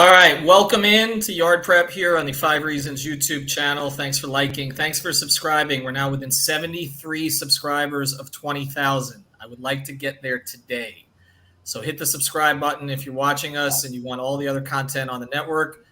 All right, welcome in to Yard Prep here on the 5 Reasons YouTube channel. Thanks for liking. Thanks for subscribing. We're now within 73 subscribers of 20,000. I would like to get there today. So hit the subscribe button if you're watching us and you want all the other content on the network,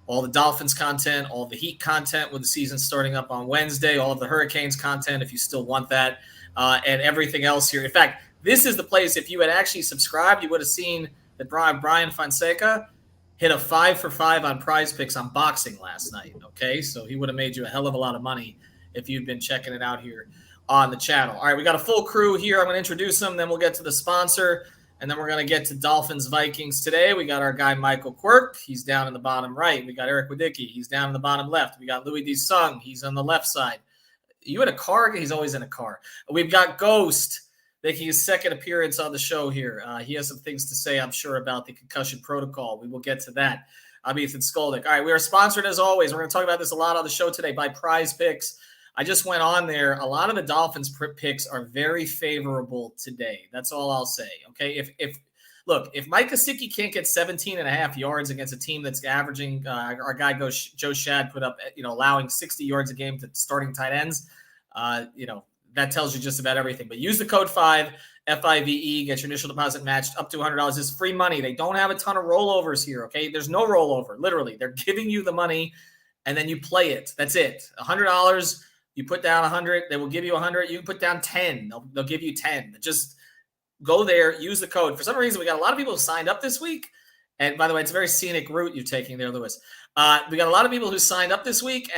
all the Dolphins content, all the Heat content with the season starting up on Wednesday, all of the Hurricanes content if you still want that, and everything else here. In fact, this is the place. If you had actually subscribed, you would have seen that Brian Fonseca hit a 5 for 5 on PrizePicks on boxing last night, okay? So he would have made you a hell of a lot of money if you'd been checking it out here on the channel. All right, we got a full crew here. I'm going to introduce them, then we'll get to the sponsor, and then we're going to get to Dolphins Vikings today. We got our guy Michael Quirk. He's down in the bottom right. We got Eric Wadicki. He's down in the bottom left. We got Louis D. Sung. He's on the left side. You in a car? He's always in a car. We've got Ghost making his second appearance on the show here. He has some things to say, I'm sure, about the concussion protocol. We will get to that. I'm Ethan Skolnick. All right, we are sponsored, as always. We're going to talk about this a lot on the show today by PrizePicks. I just went on there. A lot of the Dolphins picks are very favorable today. That's all I'll say, okay? If Mike Gesicki can't get 17.5 yards against a team that's averaging, our guy Joe Shad put up, allowing 60 yards a game to starting tight ends, that tells you just about everything. But use the code 5, FIVE, get your initial deposit matched up to $100. It's free money. They don't have a ton of rollovers here, okay? There's no rollover, literally. They're giving you the money, and then you play it. That's it. $100, you put down 100, they will give you 100. You can put down 10. They'll give you 10. Just go there, use the code. For some reason, we got a lot of people who signed up this week. And by the way, it's a very scenic route you're taking there, Lewis. We got a lot of people who signed up this week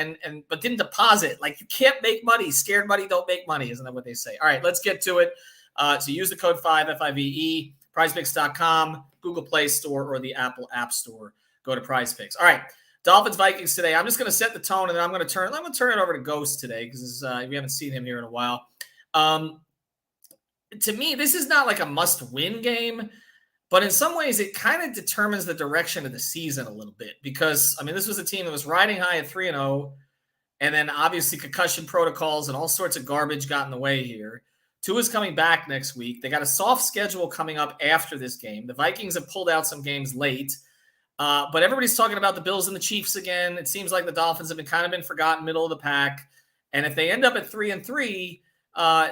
but didn't deposit. Like, you can't make money. Scared money don't make money. Isn't that what they say? All right, let's get to it. So use the code 5, FIVE, PrizePicks.com, Google Play Store, or the Apple App Store. Go to PrizePicks. All right, Dolphins Vikings today. I'm just going to set the tone, and then I'm going to turn it over to Ghost today because we haven't seen him here in a while. To me, this is not like a must-win game. But in some ways, it kind of determines the direction of the season a little bit because, this was a team that was riding high at 3-0, and then obviously concussion protocols and all sorts of garbage got in the way here. Tua's coming back next week. They got a soft schedule coming up after this game. The Vikings have pulled out some games late, but everybody's talking about the Bills and the Chiefs again. It seems like the Dolphins have been forgotten, middle of the pack. And if they end up at 3-3,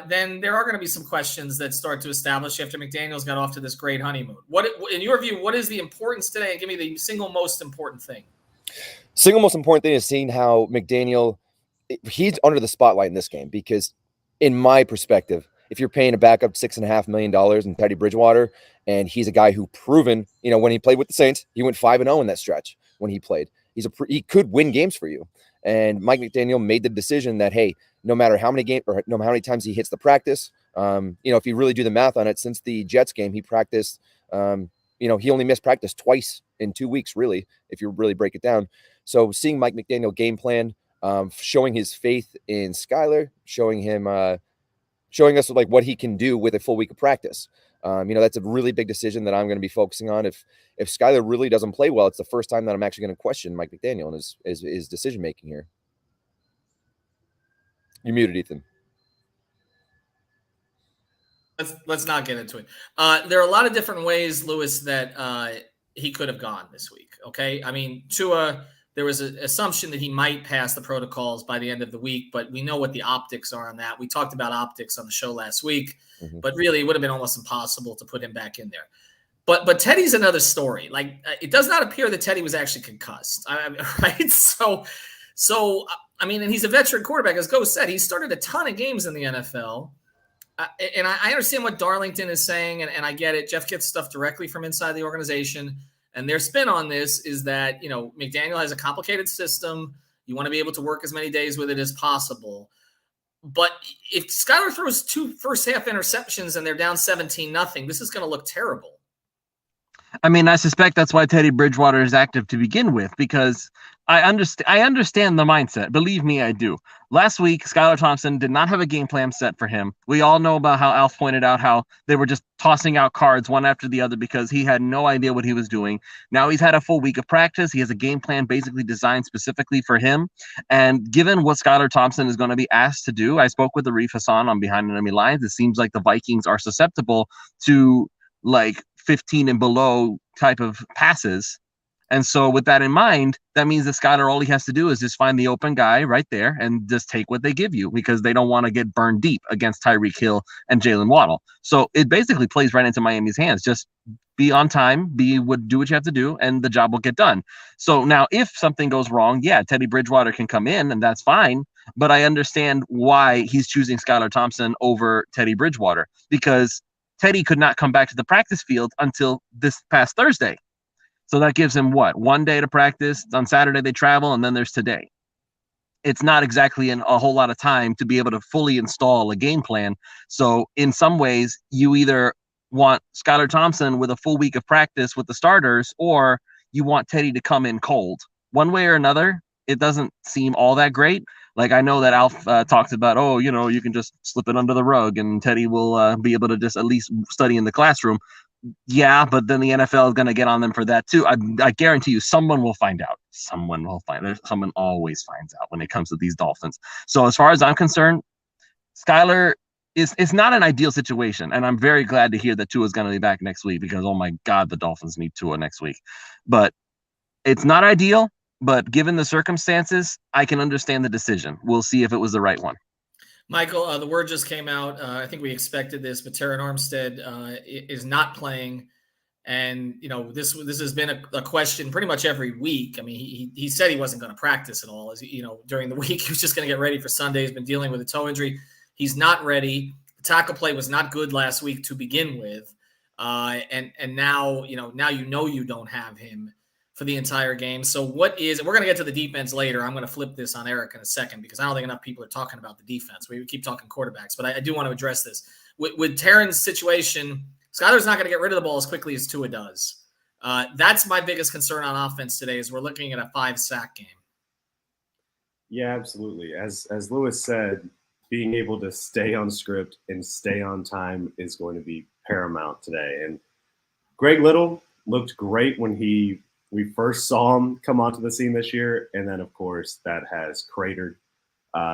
then there are going to be some questions that start to establish after McDaniels got off to this great honeymoon. What, in your view, what is the importance today? And give me the single most important thing. Single most important thing is seeing how McDaniel, he's under the spotlight in this game because, in my perspective, if you're paying a backup $6.5 million in Teddy Bridgewater, and he's a guy who proven, when he played with the Saints, he went 5-0 in that stretch when he played. He could win games for you. And Mike McDaniel made the decision that, hey, no matter how many games or no matter how many times he hits the practice, if you really do the math on it, since the Jets game, he practiced, he only missed practice twice in 2 weeks, really, if you really break it down. So seeing Mike McDaniel game plan, showing his faith in Skyler, showing us like what he can do with a full week of practice. That's a really big decision that I'm going to be focusing on. If Skyler really doesn't play well, it's the first time that I'm actually going to question Mike McDaniel and his decision making here. You're muted, Ethan. Let's not get into it. There are a lot of different ways, Lewis, that he could have gone this week. Okay, Tua. There was an assumption that he might pass the protocols by the end of the week, but we know what the optics are on that. We talked about optics on the show last week, but really it would have been almost impossible to put him back in there. But Teddy's another story. Like, it does not appear that Teddy was actually concussed, right? So, and he's a veteran quarterback. As Ghost said, he started a ton of games in the NFL. And I understand what Darlington is saying, and I get it. Jeff gets stuff directly from inside the organization. And their spin on this is that, McDaniel has a complicated system. You want to be able to work as many days with it as possible. But if Skyler throws 2 first-half interceptions and they're down 17-0, this is going to look terrible. I suspect that's why Teddy Bridgewater is active to begin with, because I understand the mindset. Believe me, I do. Last week, Skylar Thompson did not have a game plan set for him. We all know about how Alf pointed out how they were just tossing out cards one after the other because he had no idea what he was doing. Now he's had a full week of practice. He has a game plan basically designed specifically for him. And given what Skylar Thompson is going to be asked to do, I spoke with Arif Hassan on Behind Enemy Lines. It seems like the Vikings are susceptible to 15 and below type of passes. And so with that in mind, that means that Skylar, all he has to do is just find the open guy right there and just take what they give you, because they don't want to get burned deep against Tyreek Hill and Jalen Waddle. So it basically plays right into Miami's hands. Just be on time, do what you have to do, and the job will get done. So now if something goes wrong, yeah, Teddy Bridgewater can come in and that's fine. But I understand why he's choosing Skylar Thompson over Teddy Bridgewater, because Teddy could not come back to the practice field until this past Thursday. So that gives him what? 1 day to practice. On Saturday they travel, and then there's today. It's not exactly a whole lot of time to be able to fully install a game plan. So in some ways, you either want Skylar Thompson with a full week of practice with the starters, or you want Teddy to come in cold. One way or another, it doesn't seem all that great. Like, I know that Alf talks about, you can just slip it under the rug and Teddy will be able to just at least study in the classroom. Yeah, but then the NFL is going to get on them for that too. I guarantee you someone will find out. Someone always finds out when it comes to these Dolphins. So as far as I'm concerned, Skylar it's not an ideal situation. And I'm very glad to hear that Tua is going to be back next week, because, oh my God, the Dolphins need Tua next week. But it's not ideal. But given the circumstances, I can understand the decision. We'll see if it was the right one. Michael, the word just came out. I think we expected this, but Terran Armstead is not playing. And, this has been a question pretty much every week. I mean, he said he wasn't going to practice at all. During the week, he was just going to get ready for Sunday. He's been dealing with a toe injury. He's not ready. The tackle play was not good last week to begin with. And now, you don't have him for the entire game. So we're going to get to the defense later. I'm going to flip this on Eric in a second, because I don't think enough people are talking about the defense. We keep talking quarterbacks, but I do want to address this. With Terran's situation, Skylar's not going to get rid of the ball as quickly as Tua does. That's my biggest concern on offense today, is we're looking at a 5-sack game. Yeah, absolutely. As Lewis said, being able to stay on script and stay on time is going to be paramount today. And Greg Little looked great when we first saw him come onto the scene this year, and then, of course, that has cratered.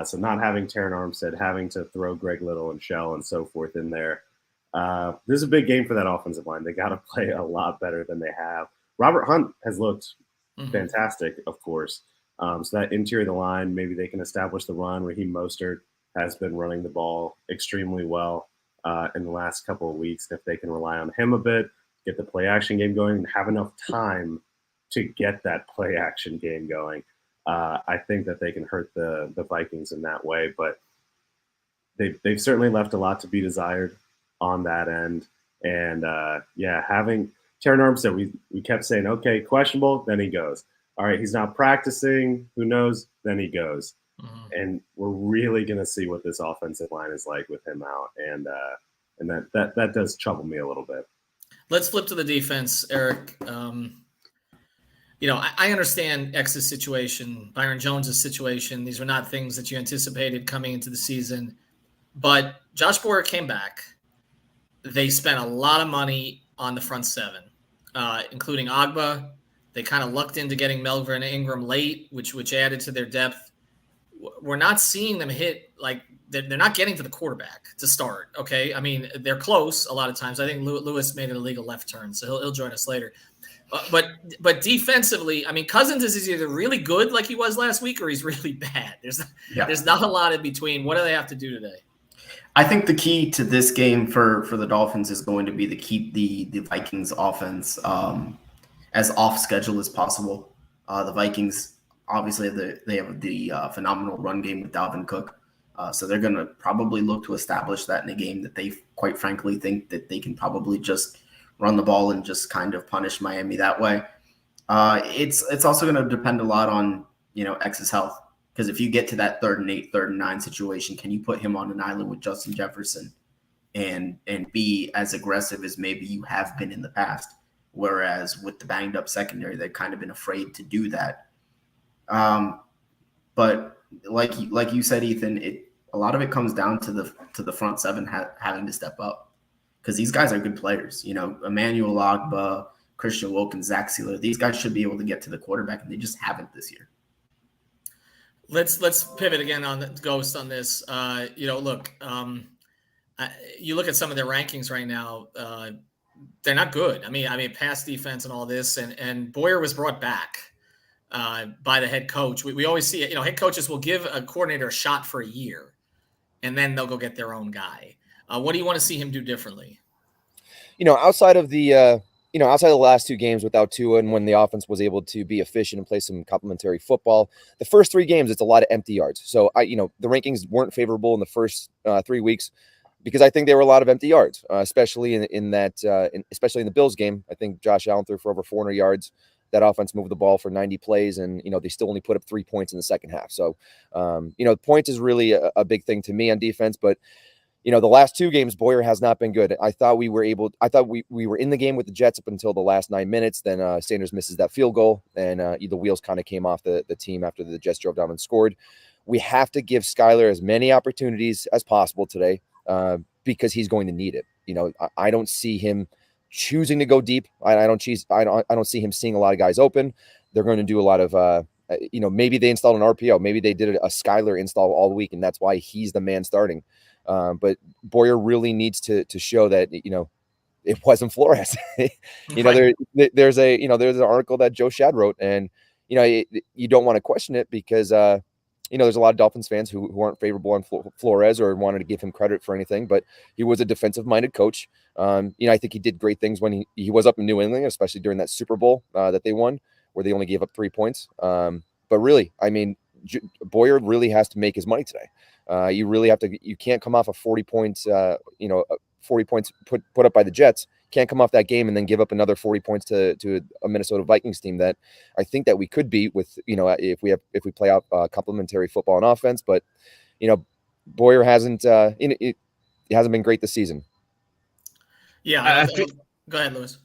So not having Terran Armstead, having to throw Greg Little and Shell and so forth in there, this is a big game for that offensive line. They got to play a lot better than they have. Robert Hunt has looked fantastic, of course. So that interior of the line, maybe they can establish the run. Raheem Mostert has been running the ball extremely well in the last couple of weeks. If they can rely on him a bit, get the play-action game going, and have enough time to get that play action game going, I think that they can hurt the Vikings in that way. But they've certainly left a lot to be desired on that end. And having Terran Armstead, we kept saying, okay, questionable, then he goes. All right, he's not practicing, who knows, then he goes. And we're really going to see what this offensive line is like with him out. And that does trouble me a little bit. Let's flip to the defense, Eric. I understand X's situation, Byron Jones' situation. These were not things that you anticipated coming into the season. But Josh Boyer came back. They spent a lot of money on the front seven, including Agba. They kind of lucked into getting Melvin Ingram late, which added to their depth. We're not seeing them hit, like, they're not getting to the quarterback to start, okay? I mean, they're close a lot of times. I think Lewis made an illegal left turn, so he'll join us later. But defensively, I mean, Cousins is either really good like he was last week, or he's really bad. There's not a lot in between. What do they have to do today? I think the key to this game for the Dolphins is going to be to keep the Vikings offense as off schedule as possible. The Vikings, obviously, they have the phenomenal run game with Dalvin Cook. So they're going to probably look to establish that in a game that they, quite frankly, think that they can probably just run the ball and just kind of punish Miami that way. It's also going to depend a lot on, X's health. Because if you get to that 3rd and 8, 3rd and 9 situation, can you put him on an island with Justin Jefferson and be as aggressive as maybe you have been in the past? Whereas with the banged up secondary, they've kind of been afraid to do that. But like you said, Ethan, a lot of it comes down to the front seven having to step up, because these guys are good players. Emmanuel Ogbah, Christian Wilkins, Zach Sealer, these guys should be able to get to the quarterback, and they just haven't this year. Let's pivot again on the Ghost on this. Look, you look at some of their rankings right now. they're not good. I mean, pass defense and all this, and Boyer was brought back by the head coach. We always see it. Head coaches will give a coordinator a shot for a year, and then they'll go get their own guy. What do you want to see him do differently? Outside of the last two games without Tua, and when the offense was able to be efficient and play some complementary football, the first 3 games, it's a lot of empty yards. So the rankings weren't favorable in the first 3 weeks because I think there were a lot of empty yards, especially especially in the Bills game. I think Josh Allen threw for over 400 yards. That offense moved the ball for 90 plays, and they still only put up 3 points in the second half. So, points is really a big thing to me on defense, but. The last 2 games, Boyer has not been good. I thought we were in the game with the Jets up until the last 9 minutes. Then Sanders misses that field goal, and the wheels kind of came off the team after the Jets drove down and scored. We have to give Skyler as many opportunities as possible today because he's going to need it. I don't see him choosing to go deep. I don't see him seeing a lot of guys open. They're going to do a lot of maybe they installed an RPO. Maybe they did a Skyler install all week, and that's why he's the man starting. But Boyer really needs to show that it wasn't Flores. Right. There's an article that Joe Shad wrote, and you don't want to question it because there's a lot of Dolphins fans who aren't favorable on Flores or wanted to give him credit for anything, but he was a defensive minded coach. I think he did great things when he was up in New England, especially during that Super Bowl that they won, where they only gave up 3 points. But really, Boyer really has to make his money today. You really have to. You can't come off of 40 points. 40 points put up by the Jets. Can't come off that game and then give up another 40 points to a Minnesota Vikings team that I think that we could beat with if we play out complementary football and offense. But Boyer hasn't. It hasn't been great this season. Yeah. Go ahead, Lewis.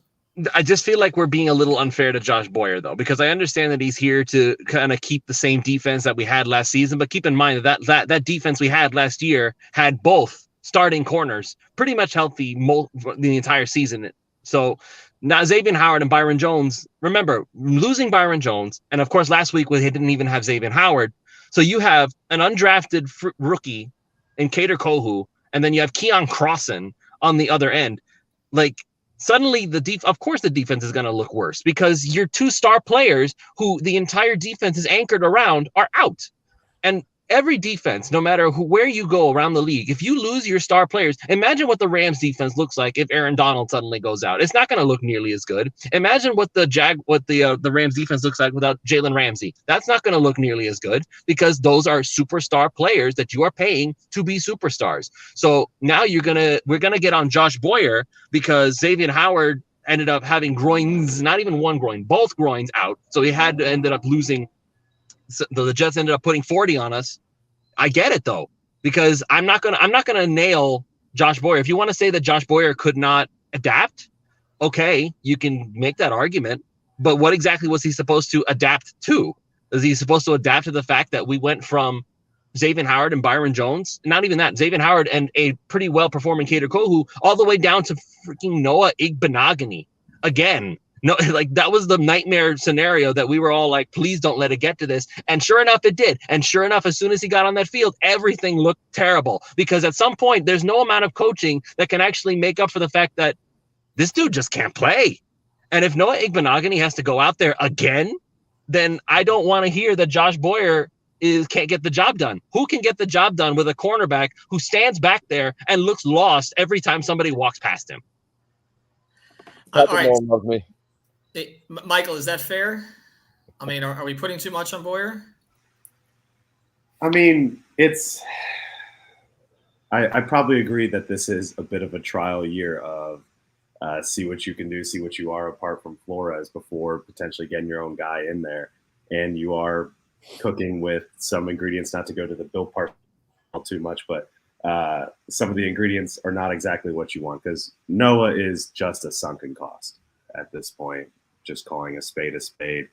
I just feel like we're being a little unfair to Josh Boyer, though, because I understand that he's here to kind of keep the same defense that we had last season. But keep in mind that defense we had last year had both starting corners pretty much healthy the entire season. So now Xavier Howard and Byron Jones, remember, losing Byron Jones, and of course last week they didn't even have Xavier Howard. So you have an undrafted rookie in Kader Kohu, and then you have Keon Crossan on the other end. Suddenly, of course, the defense is going to look worse because your 2 star players who the entire defense is anchored around are out. And every defense, no matter where you go around the league, if you lose your star players, imagine what the Rams defense looks like if Aaron Donald suddenly goes out. It's not going to look nearly as good. Imagine what the Rams defense looks like without Jalen Ramsey. That's not going to look nearly as good because those are superstar players that you are paying to be superstars. So now we're going to get on Josh Boyer because Xavier Howard ended up having groins, not even one groin, both groins out. So he ended up losing. So the Jets ended up putting 40 on us. I get it though, because I'm not gonna nail Josh Boyer. If you want to say that Josh Boyer could not adapt, okay, you can make that argument. But what exactly was he supposed to adapt to? Was he supposed to adapt to the fact that we went from Xavier Howard and Byron Jones, not even that, Xavier Howard and a pretty well performing Kader Kohu, all the way down to freaking Noah Igbenogany again? No, that was the nightmare scenario that we were all like, please don't let it get to this. And sure enough, it did. And sure enough, as soon as he got on that field, everything looked terrible because at some point, there's no amount of coaching that can actually make up for the fact that this dude just can't play. And if Noah Igbenogany has to go out there again, then I don't want to hear that Josh Boyer can't get the job done. Who can get the job done with a cornerback who stands back there and looks lost every time somebody walks past him? All right. Loves me. Hey, Michael, is that fair? I mean, are we putting too much on Boyer? I mean, I probably agree that this is a bit of a trial year of see what you can do, see what you are apart from Flores before potentially getting your own guy in there. And you are cooking with some ingredients, not to go to the Bill part too much, but some of the ingredients are not exactly what you want because Noah is just a sunken cost at this point. Just calling a spade a spade.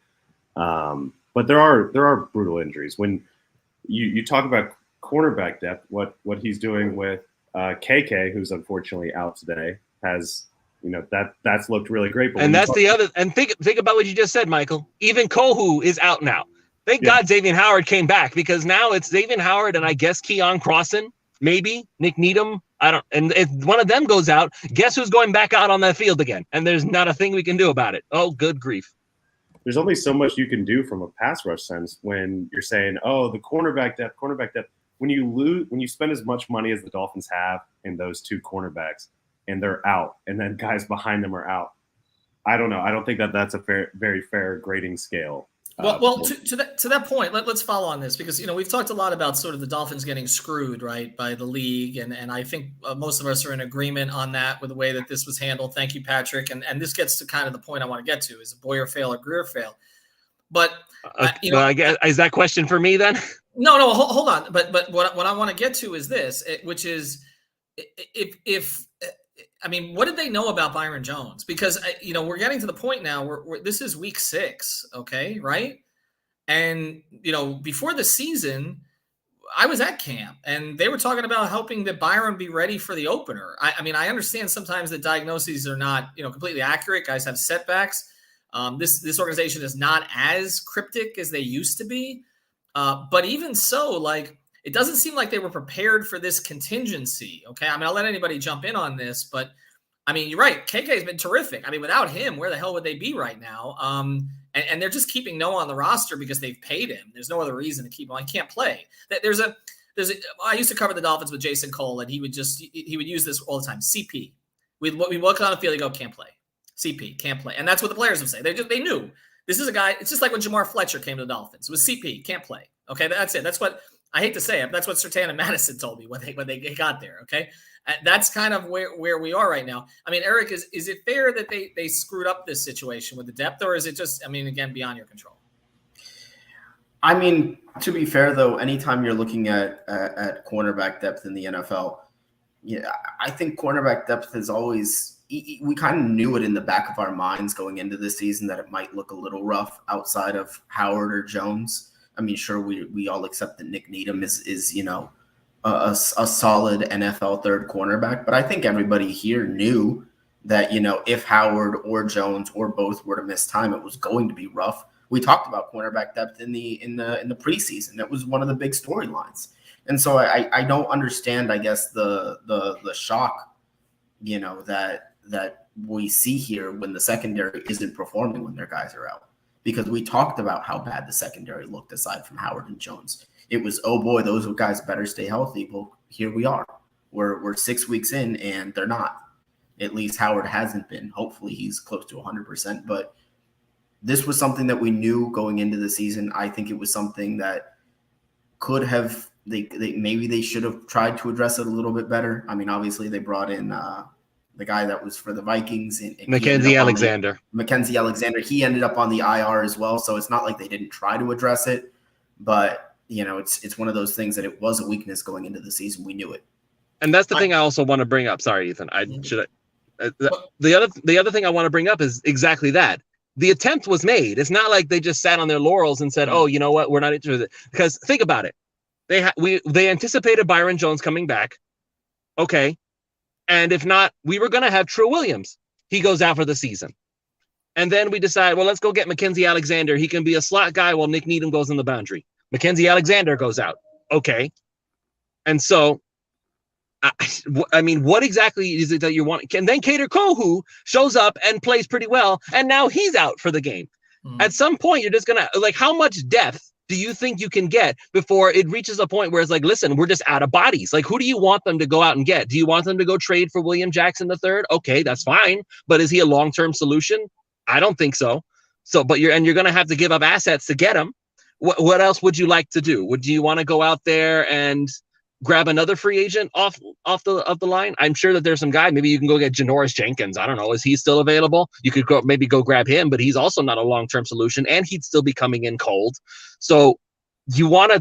But there are brutal injuries. When you talk about cornerback depth, what he's doing with KK, who's unfortunately out today, has that's looked really great. But and that's the other. And think about what you just said, Michael. Even Kohu is out now. Thank God Xavier Howard came back because now it's Xavier Howard and I guess Keon Crossan, maybe Nick Needham. And if one of them goes out, guess who's going back out on that field again? And there's not a thing we can do about it. Oh, good grief. There's only so much you can do from a pass rush sense when you're saying, oh, the cornerback depth. When you spend as much money as the Dolphins have in those two cornerbacks and they're out, and then guys behind them are out, I don't know. I don't think that's a very fair grading scale. Well, to that point, let's follow on this because, we've talked a lot about sort of the Dolphins getting screwed, right, by the league. And I think most of us are in agreement on that with the way that this was handled. Thank you, Patrick. And this gets to kind of the point I want to get to. Is it Boyer fail or Greer fail? But, I guess, is that question for me then? No, hold on. But what I want to get to is this, which is what did they know about Byron Jones? Because, we're getting to the point now where this is week 6, okay, right? And, before the season, I was at camp, and they were talking about helping that Byron be ready for the opener. I understand sometimes the diagnoses are not, completely accurate. Guys have setbacks. This organization is not as cryptic as they used to be. But even so, it doesn't seem like they were prepared for this contingency. Okay. I'll let anybody jump in on this, but you're right. KK has been terrific. Without him, where the hell would they be right now? And they're just keeping Noah on the roster because they've paid him. There's no other reason to keep him. I can't play. I used to cover the Dolphins with Jason Cole, and he would use this all the time. CP. We look on the field, he go, can't play. CP, can't play. And that's what the players would say. They knew this is a guy. It's just like when Jamar Fletcher came to the Dolphins. It was CP, can't play. Okay, that's it. That's what I hate to say it. But that's what Surtain and Madison told me when they got there. Okay, that's kind of where we are right now. Eric, is it fair that they screwed up this situation with the depth, or is it just again beyond your control? To be fair though, anytime you're looking at cornerback depth in the NFL, I think cornerback depth is always. We kind of knew it in the back of our minds going into this season that it might look a little rough outside of Howard or Jones. Sure, we all accept that Nick Needham is a solid NFL third cornerback, but I think everybody here knew that, if Howard or Jones or both were to miss time, it was going to be rough. We talked about cornerback depth in the preseason. That was one of the big storylines. And so I don't understand, I guess, the shock, that we see here when the secondary isn't performing when their guys are out. Because we talked about how bad the secondary looked aside from Howard and Jones. It was, oh boy, those guys better stay healthy. Well, here we are. We're 6 weeks in and they're not. At least Howard hasn't been. Hopefully he's close to 100%. But this was something that we knew going into the season. I think it was something that could have maybe they should have tried to address it a little bit better. Obviously they brought in the guy that was for the Vikings. And Mackenzie Alexander. Mackenzie Alexander. He ended up on the IR as well. So it's not like they didn't try to address it. But, it's one of those things that it was a weakness going into the season. We knew it. And that's the thing I also want to bring up. Sorry, Ethan. The other thing I want to bring up is exactly that. The attempt was made. It's not like they just sat on their laurels and said, oh, you know what? We're not interested. Because think about it. They anticipated Byron Jones coming back. Okay. And if not, we were going to have True Williams. He goes out for the season. And then we decide, well, let's go get Mackenzie Alexander. He can be a slot guy while Nick Needham goes in the boundary. Mackenzie Alexander goes out. Okay. And so, what exactly is it that you want? And then Kader Kohu shows up and plays pretty well. And now he's out for the game. At some point, you're just going to, how much depth do you think you can get before it reaches a point where it's like, listen, we're just out of bodies? Who do you want them to go out and get? Do you want them to go trade for William Jackson III? Okay, that's fine. But is he a long-term solution? I don't think so. But you're going to have to give up assets to get him. What else would you like to do? Would you want to go out there and grab another free agent off the line? I'm sure that there's some guy. Maybe you can go get Janoris Jenkins. I don't know. Is he still available? You could go grab him, but he's also not a long-term solution, and he'd still be coming in cold. So you want to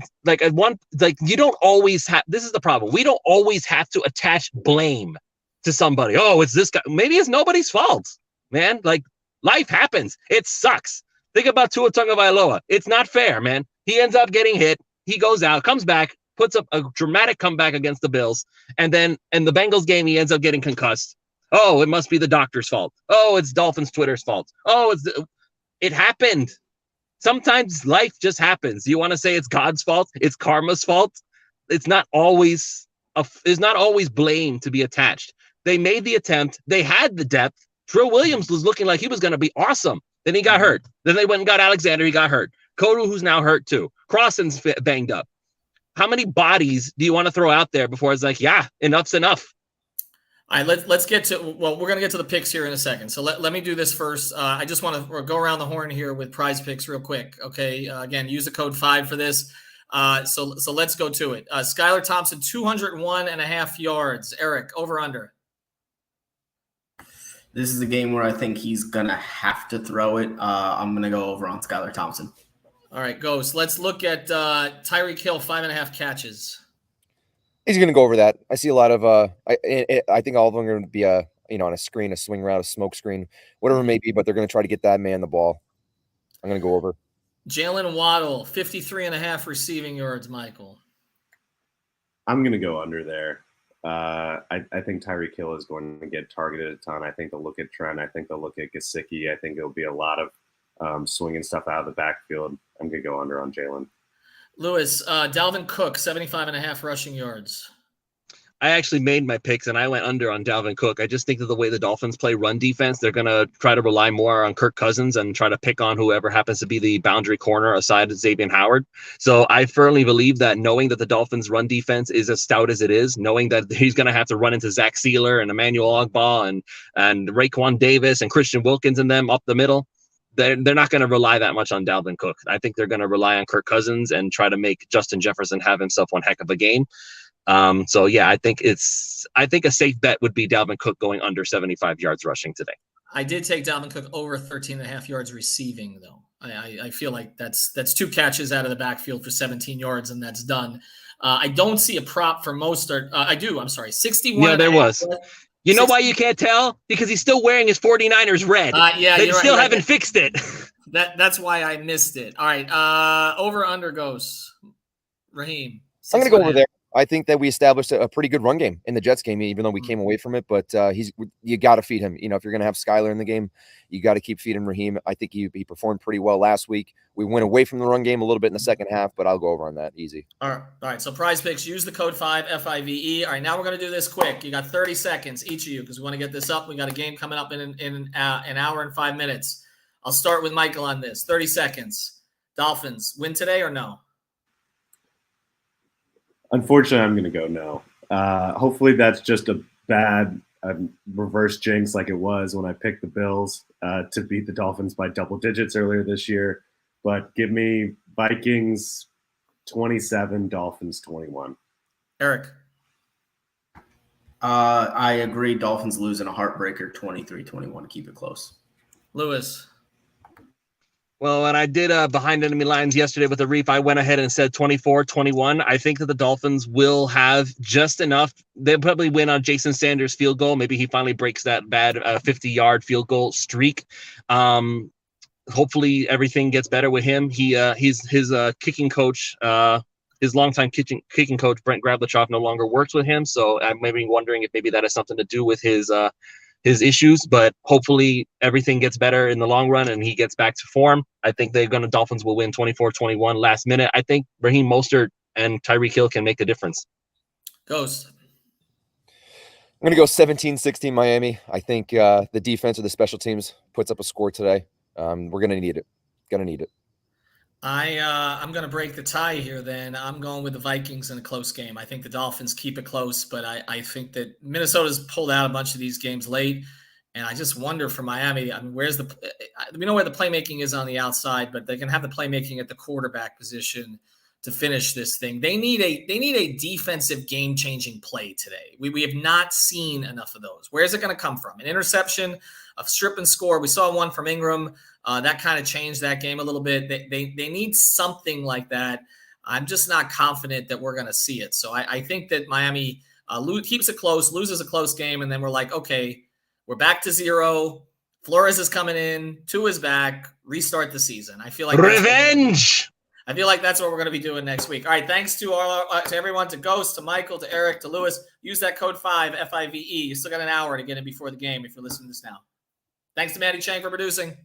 you don't always have. This is the problem. We don't always have to attach blame to somebody. Oh, it's this guy. Maybe it's nobody's fault, man. Life happens. It sucks. Think about Tua Tagovailoa. It's not fair, man. He ends up getting hit. He goes out, comes back, puts up a dramatic comeback against the Bills, and then in the Bengals game, he ends up getting concussed. Oh, it must be the doctor's fault. Oh, it's Dolphins Twitter's fault. Oh, it happened. Sometimes life just happens. You want to say it's God's fault? It's karma's fault? It's not always always blamed to be attached. They made the attempt. They had the depth. Trill Williams was looking like he was going to be awesome. Then he got hurt. Then they went and got Alexander. He got hurt. Kodu, who's now hurt too. Crossan's banged up. How many bodies do you want to throw out there before it's like, yeah, enough's enough? All right, let's get to, well, we're going to get to the picks here in a second. So let me do this first. I just want to go around the horn here with PrizePicks real quick. Okay, again, use the code 5 for this. So let's go to it. Skylar Thompson, 201.5 yards. Eric, over under. This is a game where I think he's going to have to throw it. I'm going to go over on Skylar Thompson. All right, Ghost. Let's look at Tyreek Hill, 5.5 catches. He's going to go over that. I see a lot of I think all of them are going to be on a screen, a swing route, a smoke screen, whatever it may be, but they're going to try to get that man the ball. I'm going to go over. Jalen Waddle, 53.5 receiving yards, Michael. I'm going to go under there. I think Tyreek Hill is going to get targeted a ton. I think they'll look at Trent. I think they'll look at Gesicki. I think there'll be a lot of swinging stuff out of the backfield. I'm going to go under on Jalen. Lewis, Dalvin Cook, 75.5 rushing yards. I actually made my picks, and I went under on Dalvin Cook. I just think that the way the Dolphins play run defense, they're going to try to rely more on Kirk Cousins and try to pick on whoever happens to be the boundary corner aside of Xavier Howard. So I firmly believe that knowing that the Dolphins run defense is as stout as it is, knowing that he's going to have to run into Zach Sealer and Emmanuel Ogbah and Raekwon Davis and Christian Wilkins and them up the middle, they're not going to rely that much on Dalvin Cook. I think they're going to rely on Kirk Cousins and try to make Justin Jefferson have himself one heck of a game. So yeah, I think a safe bet would be Dalvin Cook going under 75 yards rushing today. I did take Dalvin Cook over 13.5 yards receiving, though. I feel like that's 2 catches out of the backfield for 17 yards, and that's done. I don't see a prop for Mostert. I do. I'm sorry. 61. Yeah, there was. You know why you can't tell? Because he's still wearing his 49ers red. Yeah, they still haven't fixed it. That's why I missed it. All right. Over under goes. Raheem. I'm going to go over there. I think that we established a pretty good run game in the Jets game, even though we came away from it. But you got to feed him. You know, if you're going to have Skylar in the game, you got to keep feeding Raheem. I think he performed pretty well last week. We went away from the run game a little bit in the second half, but I'll go over on that easy. All right. So PrizePicks, use the code 5 FIVE. All right, now we're going to do this quick. You got 30 seconds, each of you, because we want to get this up. We got a game coming up in an hour and 5 minutes. I'll start with Michael on this. 30 seconds. Dolphins win today or no? Unfortunately, I'm going to go no. Hopefully that's just a bad reverse jinx like it was when I picked the Bills to beat the Dolphins by double digits earlier this year. But give me Vikings 27, Dolphins 21. Eric. I agree. Dolphins lose in a heartbreaker 23-21. Keep it close. Lewis. Well, when I did Behind Enemy Lines yesterday with the Reef, I went ahead and said 24-21. I think that the Dolphins will have just enough. They'll probably win on Jason Sanders' field goal. Maybe he finally breaks that bad 50-yard field goal streak. Hopefully everything gets better with him. His kicking coach, his longtime kicking coach, Brent Gravlichoff, no longer works with him. So I'm maybe wondering if maybe that has something to do with his issues, but hopefully everything gets better in the long run and he gets back to form. I think Dolphins will win 24-21 last minute. I think Raheem Mostert and Tyreek Hill can make a difference. Ghost. I'm going to go 17-16 Miami. I think the defense or the special teams puts up a score today. We're going to need it. I'm going to break the tie here then. I'm going with the Vikings in a close game. I think the Dolphins keep it close, but I think that Minnesota's pulled out a bunch of these games late, and I just wonder for Miami, I mean, we know where the playmaking is on the outside, but they can have the playmaking at the quarterback position to finish this thing. They need a defensive game-changing play today. We have not seen enough of those. Where is it going to come from? An interception, a strip and score. We saw one from Ingram. That kind of changed that game a little bit. They need something like that. I'm just not confident that we're going to see it. So I think that Miami keeps it close, loses a close game, and then we're like, okay, we're back to 0. Flores is coming in. Tua is back. Restart the season. I feel like revenge. I feel like that's what we're going to be doing next week. All right, thanks to to everyone, to Ghost, to Michael, to Eric, to Lewis. Use that code 5 FIVE. You still got an hour to get in before the game if you're listening to this now. Thanks to Maddie Chang for producing.